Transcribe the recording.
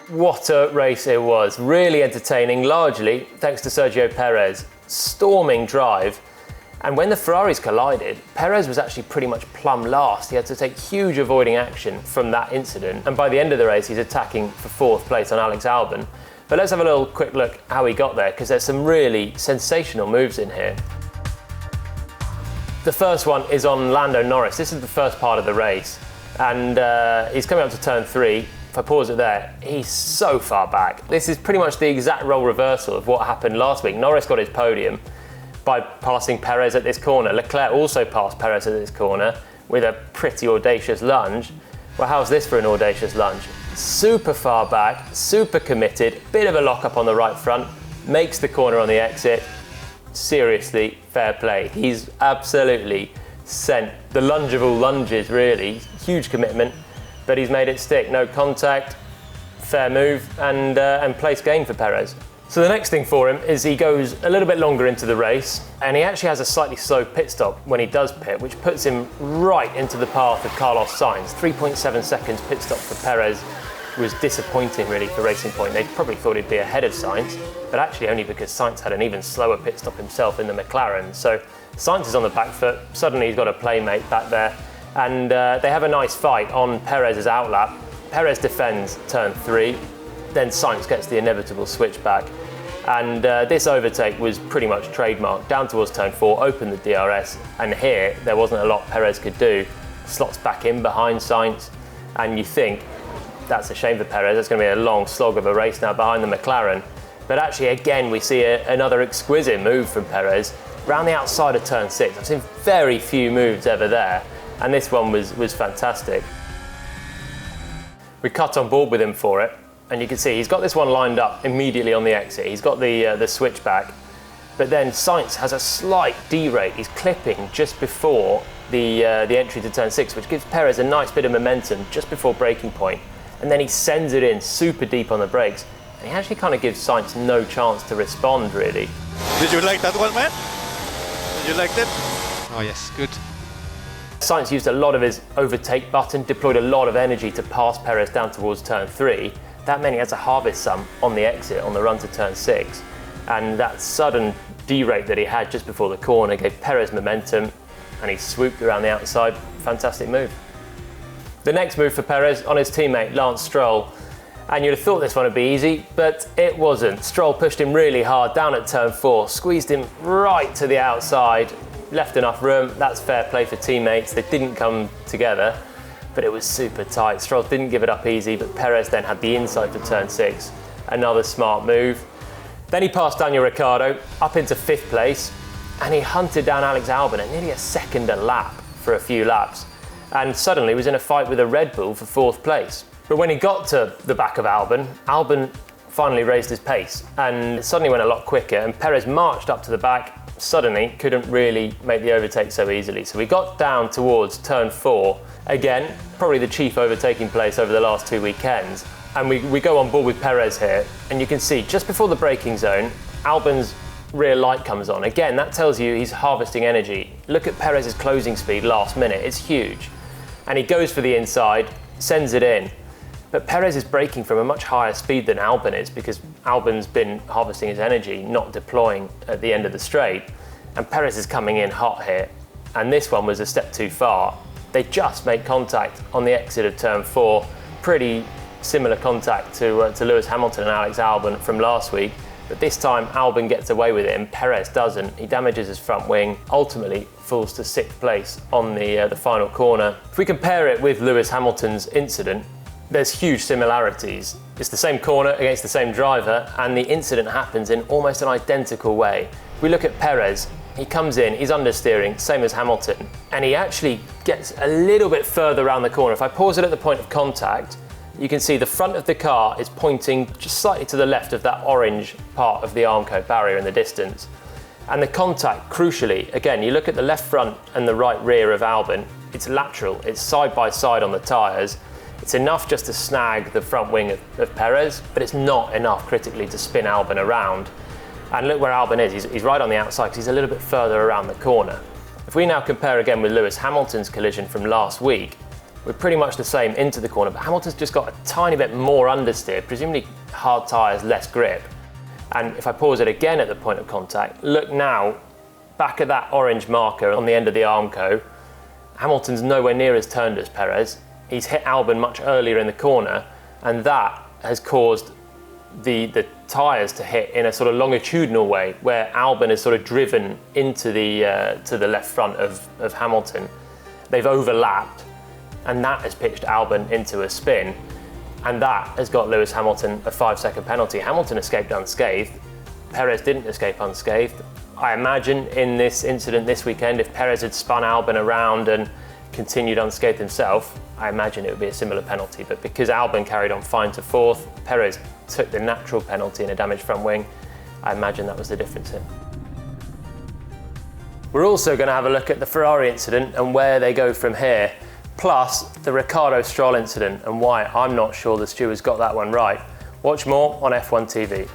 What a race it was. Really entertaining, largely thanks to Sergio Perez. Storming drive. And when the Ferraris collided, Perez was actually pretty much plumb last. He had to take huge avoiding action from that incident. And by the end of the race, he's attacking for 4th place on Alex Albon. But let's have a little quick look how he got there, because there's some really sensational moves in here. The first one is on Lando Norris. This is the first part of the race. And he's coming up to turn 3. If I pause it there, he's so far back. This is pretty much the exact role reversal of what happened last week. Norris got his podium by passing Perez at this corner. Leclerc also passed Perez at this corner with a pretty audacious lunge. Well, how's this for an audacious lunge? Super far back, super committed, bit of a lock-up on the right front, makes the corner on the exit. Seriously, fair play. He's absolutely sent the lunge of all lunges, really. Huge commitment. But he's made it stick, no contact, fair move, and place gain for Perez. So the next thing for him is he goes a little bit longer into the race, and he actually has a slightly slow pit stop when he does pit, which puts him right into the path of Carlos Sainz. 3.7 seconds pit stop for Perez was disappointing really for Racing Point. They probably thought he'd be ahead of Sainz, but actually only because Sainz had an even slower pit stop himself in the McLaren. So Sainz is on the back foot, suddenly he's got a playmate back there, and they have a nice fight on Perez's outlap. Perez defends turn 3, then Sainz gets the inevitable switchback. And this overtake was pretty much trademarked. Down towards turn 4, opened the DRS, and here there wasn't a lot Perez could do. Slots back in behind Sainz, and you think, that's a shame for Perez. It's going to be a long slog of a race now behind the McLaren. But actually, again, we see another exquisite move from Perez round the outside of turn 6. I've seen very few moves ever there. And this one was fantastic. We cut on board with him for it, and you can see he's got this one lined up immediately on the exit. He's got the switchback, but then Sainz has a slight derate. He's clipping just before the entry to turn 6, which gives Perez a nice bit of momentum just before braking point, and then he sends it in super deep on the brakes, and he actually kind of gives Sainz no chance to respond, really. Did you like that one, man? Did you like that? Oh yes, good. Sainz used a lot of his overtake button, deployed a lot of energy to pass Perez down towards turn 3. That meant he had to harvest some on the exit, on the run to turn 6. And that sudden derate that he had just before the corner gave Perez momentum, and he swooped around the outside. Fantastic move. The next move for Perez on his teammate Lance Stroll. And you'd have thought this one would be easy, but it wasn't. Stroll pushed him really hard down at turn 4, squeezed him right to the outside, left enough room. That's fair play for teammates. They didn't come together, but it was super tight. Stroll didn't give it up easy, but Perez then had the inside for turn 6. Another smart move. Then he passed Daniel Ricciardo up into 5th place, and he hunted down Alex Albon at nearly a second a lap for a few laps, and suddenly was in a fight with a Red Bull for 4th place. But when he got to the back of Albon, Albon finally raised his pace, and it suddenly went a lot quicker, and Perez marched up to the back, suddenly couldn't really make the overtake so easily. So we got down towards turn 4, again, probably the chief overtaking place over the last 2 weekends. And we go on board with Perez here, and you can see just before the braking zone, Albon's rear light comes on. Again, that tells you he's harvesting energy. Look at Perez's closing speed last minute, it's huge. And he goes for the inside, sends it in. But Perez is braking from a much higher speed than Albon is, because Albon's been harvesting his energy, not deploying at the end of the straight. And Perez is coming in hot here. And this one was a step too far. They just made contact on the exit of turn 4. Pretty similar contact to Lewis Hamilton and Alex Albon from last week. But this time Albon gets away with it and Perez doesn't. He damages his front wing, ultimately falls to 6th place on the final corner. If we compare it with Lewis Hamilton's incident, there's huge similarities. It's the same corner against the same driver, and the incident happens in almost an identical way. If we look at Perez, he comes in, he's understeering, same as Hamilton, and he actually gets a little bit further around the corner. If I pause it at the point of contact, you can see the front of the car is pointing just slightly to the left of that orange part of the Armco barrier in the distance. And the contact, crucially, again, you look at the left front and the right rear of Albon, it's lateral, it's side by side on the tyres. It's enough just to snag the front wing of Perez, but it's not enough critically to spin Albon around. And look where Albon is, he's right on the outside because he's a little bit further around the corner. If we now compare again with Lewis Hamilton's collision from last week, were pretty much the same into the corner, but Hamilton's just got a tiny bit more understeer, presumably hard tyres, less grip. And if I pause it again at the point of contact, look now, back at that orange marker on the end of the Armco, Hamilton's nowhere near as turned as Perez. He's hit Albon much earlier in the corner, and that has caused the tyres to hit in a sort of longitudinal way, where Albon is sort of driven into the to the left front of Hamilton. They've overlapped, and that has pitched Albon into a spin, and that has got Lewis Hamilton a 5-second penalty. Hamilton escaped unscathed. Perez didn't escape unscathed. I imagine in this incident this weekend, if Perez had spun Albon around and continued unscathed himself, I imagine it would be a similar penalty. But because Albon carried on fine to fourth, Perez took the natural penalty in a damaged front wing, I imagine that was the difference here. We're also going to have a look at the Ferrari incident and where they go from here, plus the Ricciardo Stroll incident and why I'm not sure the stewards got that one right. Watch more on F1 TV.